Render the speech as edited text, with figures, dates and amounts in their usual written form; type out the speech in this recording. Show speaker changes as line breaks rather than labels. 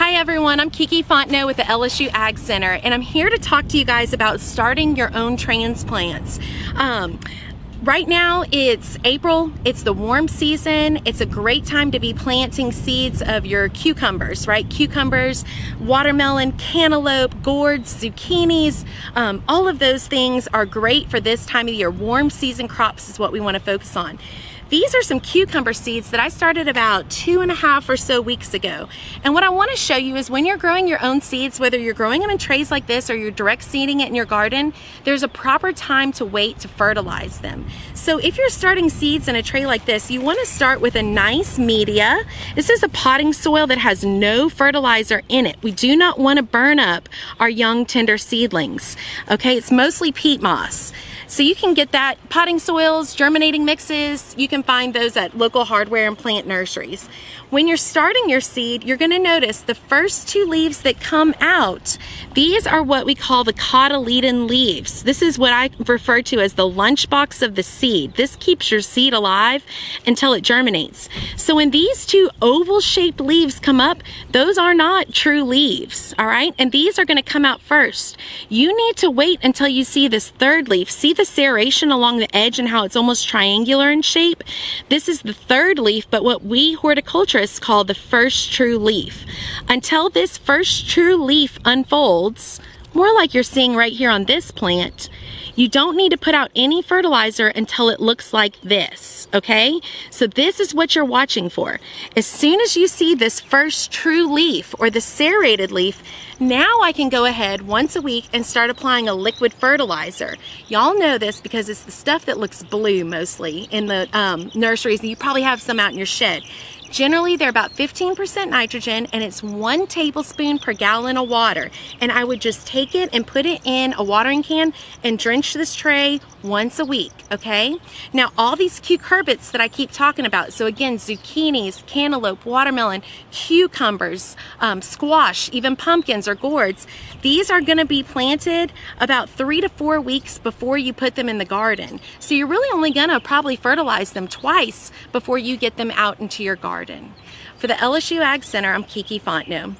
Hi everyone, I'm KiKi Fontentot with the LSU AgCenter, and I'm here to talk to you guys about starting your own transplants. Right now it's April, it's the warm season, it's a great time to be planting seeds of your cucumbers, right? Cucumbers, watermelon, cantaloupe, gourds, zucchinis, all of those things are great for this time of year. Warm season crops is what we want to focus on. These are some cucumber seeds that I started about 2.5 or so weeks ago. And what I want to show you is when you're growing your own seeds, whether you're growing them in trays like this or you're direct seeding it in your garden, there's a proper time to wait to fertilize them. So if you're starting seeds in a tray like this, you want to start with a nice media. This is a potting soil that has no fertilizer in it. We do not want to burn up our young tender seedlings. Okay, it's mostly peat moss. So you can get that potting soils, germinating mixes, you can find those at local hardware and plant nurseries. When you're starting your seed, you're going to notice the first 2 leaves that come out, these are what we call the cotyledon leaves. This is what I refer to as the lunchbox of the seed. This keeps your seed alive until it germinates. So when these 2 oval-shaped leaves come up, those are not true leaves, all right? And these are going to come out first. You need to wait until you see this 3rd leaf. See the serration along the edge and how it's almost triangular in shape? This is the 3rd leaf, but what we horticulturists call the first true leaf. Until this first true leaf unfolds, more like you're seeing right here on this plant, you don't need to put out any fertilizer until it looks like this, okay? So this is what you're watching for. As soon as you see this first true leaf or the serrated leaf, now I can go ahead once a week and start applying a liquid fertilizer. Y'all know this because it's the stuff that looks blue mostly in the nurseries, and you probably have some out in your shed. Generally, they're about 15% nitrogen, and it's 1 tablespoon per gallon of water. And I would just take it and put it in a watering can and drench this tray once a week, okay? Now, all these cucurbits that I keep talking about, so again, zucchinis, cantaloupe, watermelon, cucumbers, squash, even pumpkins or gourds, these are gonna be planted about 3 to 4 weeks before you put them in the garden. So you're really only gonna probably fertilize them twice before you get them out into your garden. For the LSU AgCenter, I'm KiKi Fontentot.